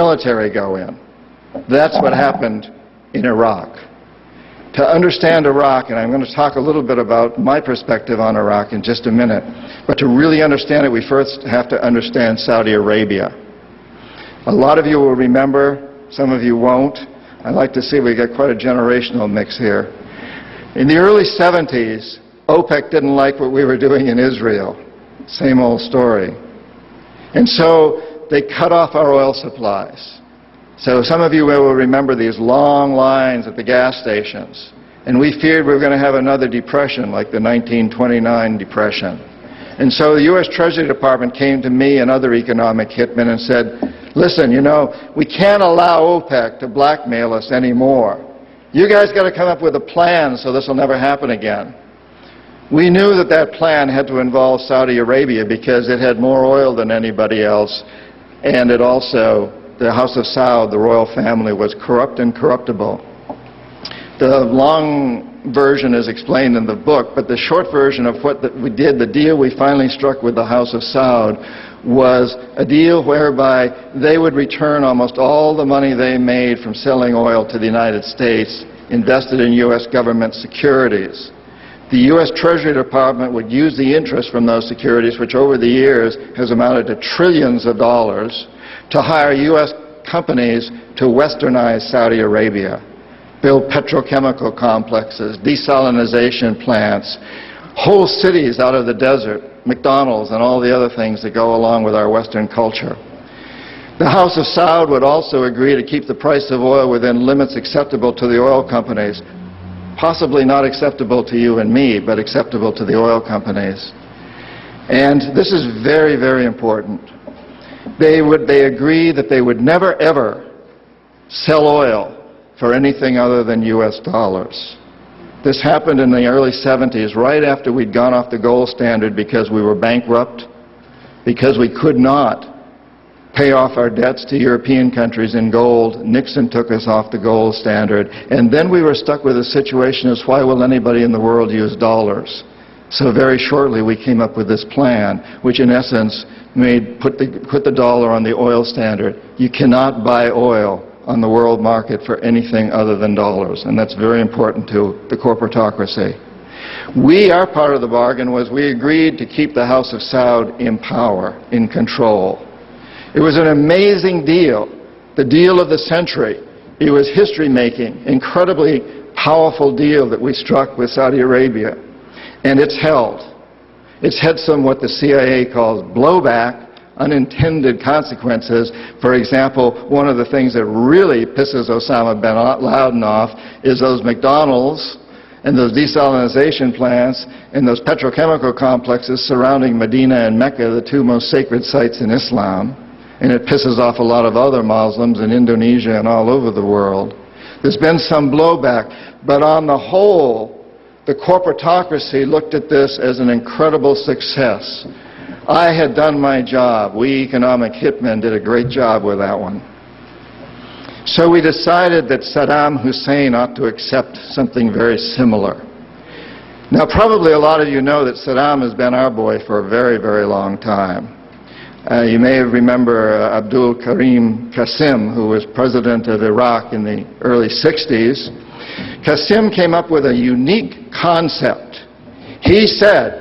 military go in. That's what happened in Iraq. To understand Iraq, and I'm going to talk a little bit about my perspective on Iraq in just a minute, but to really understand it, we first have to understand Saudi Arabia. A lot of you will remember, some of you won't. I'd like to see we got quite a generational mix here. In the early 70s, OPEC didn't like what we were doing in Israel. Same old story. And so they cut off our oil supplies. So some of you will remember these long lines at the gas stations. And we feared we were going to have another depression like the 1929 depression. And so the U.S. Treasury Department came to me and other economic hitmen and said, listen, you know, we can't allow OPEC to blackmail us anymore. You guys got to come up with a plan so this will never happen again. We knew that that plan had to involve Saudi Arabia because it had more oil than anybody else, and it also, the House of Saud, the royal family, was corrupt and corruptible. The long version is explained in the book, but the short version of what we did, the deal we finally struck with the House of Saud, was a deal whereby they would return almost all the money they made from selling oil to the United States, invested in U.S. government securities. The U.S. Treasury Department would use the interest from those securities, which over the years has amounted to trillions of dollars, to hire U.S. companies to westernize Saudi Arabia, build petrochemical complexes, desalinization plants, whole cities out of the desert, McDonald's and all the other things that go along with our Western culture. The House of Saud would also agree to keep the price of oil within limits acceptable to the oil companies. Possibly not acceptable to you and me, but acceptable to the oil companies. And this is very, very important. They agree that they would never, ever sell oil for anything other than U.S. dollars. This happened in the early 70s, right after we'd gone off the gold standard because we were bankrupt, because we could not pay off our debts to European countries in gold. Nixon took us off the gold standard. And then we were stuck with a situation as why will anybody in the world use dollars? So very shortly we came up with this plan, which in essence put the dollar on the oil standard. You cannot buy oil on the world market for anything other than dollars. And that's very important to the corporatocracy. Our part of the bargain was we agreed to keep the House of Saud in power, in control. It was an amazing deal, the deal of the century. It was history-making, incredibly powerful deal that we struck with Saudi Arabia. And it's held. It's had some what the CIA calls blowback, unintended consequences. For example, one of the things that really pisses Osama bin Laden off is those McDonald's and those desalinization plants and those petrochemical complexes surrounding Medina and Mecca, the two most sacred sites in Islam. And it pisses off a lot of other Muslims in Indonesia and all over the world. There's been some blowback, but on the whole, the corporatocracy looked at this as an incredible success. I had done my job. We economic hitmen did a great job with that one. So we decided that Saddam Hussein ought to accept something very similar. Now, probably a lot of you know that Saddam has been our boy for a very, very long time. You may remember Abdul Karim Qasim, who was president of Iraq in the early 60s. Qasim came up with a unique concept. He said,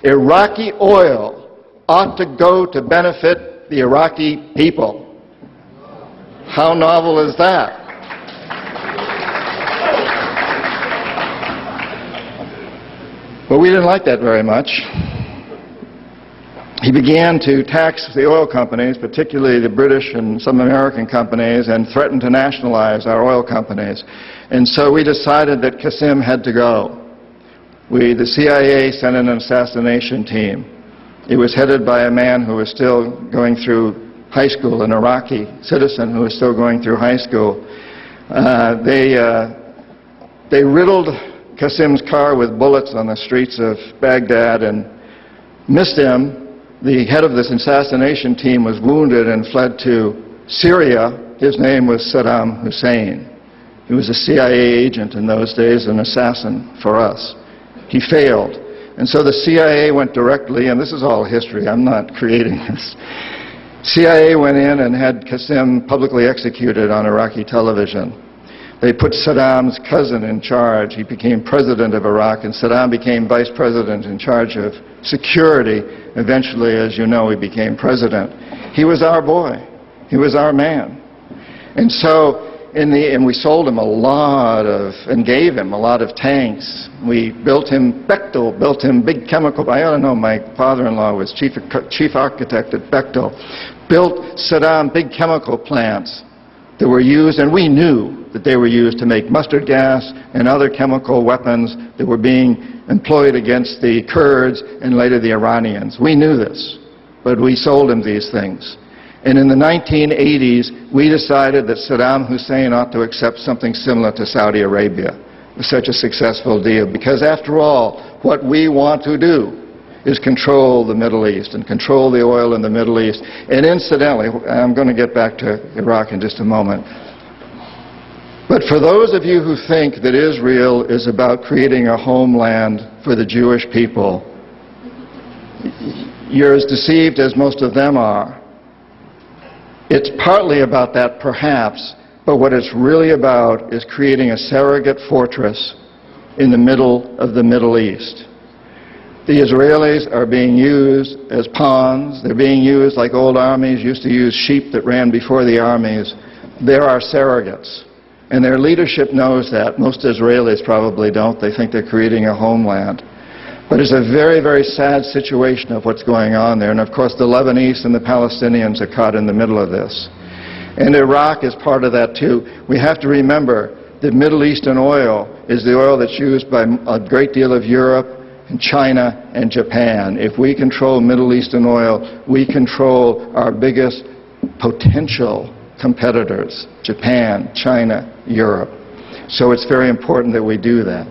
Iraqi oil ought to go to benefit the Iraqi people. How novel is that? But we didn't like that very much. He began to tax the oil companies, particularly the British and some American companies, and threatened to nationalize our oil companies. And so we decided that Qasim had to go. The CIA sent in an assassination team. It was headed by a man who was still going through high school, an Iraqi citizen who was still going through high school. They riddled Qasim's car with bullets on the streets of Baghdad and missed him. The head of this assassination team was wounded and fled to Syria. His name was Saddam Hussein. He was a CIA agent in those days, an assassin for us. He failed. And so the CIA went directly, and this is all history, I'm not creating this. CIA went in and had Qasem publicly executed on Iraqi television. They put Saddam's cousin in charge. He became president of Iraq, and Saddam became vice president in charge of security. Eventually, as you know, he became president. He was our boy. He was our man. And so, and we sold him and gave him a lot of tanks. We built him Bechtel, built him big chemical. I ought to know, my father-in-law was chief architect at Bechtel. Built Saddam big chemical plants that were used, and we knew that they were used to make mustard gas and other chemical weapons that were being employed against the Kurds and later the Iranians. We knew this, but we sold him these things. And in the 1980s, we decided that Saddam Hussein ought to accept something similar to Saudi Arabia. It was such a successful deal, because after all, what we want to do is control the Middle East and control the oil in the Middle East. And incidentally, I'm going to get back to Iraq in just a moment. But for those of you who think that Israel is about creating a homeland for the Jewish people, you're as deceived as most of them are. It's partly about that, perhaps, but what it's really about is creating a surrogate fortress in the middle of the Middle East. The Israelis are being used as pawns. They're being used like old armies used to use sheep that ran before the armies. They're our surrogates. And their leadership knows that. Most Israelis probably don't. They think they're creating a homeland. But it's a very, very sad situation of what's going on there. And of course, the Lebanese and the Palestinians are caught in the middle of this. And Iraq is part of that too. We have to remember that Middle Eastern oil is the oil that's used by a great deal of Europe and China and Japan. If we control Middle Eastern oil, we control our biggest potential competitors: Japan, China, Europe. So it's very important that we do that.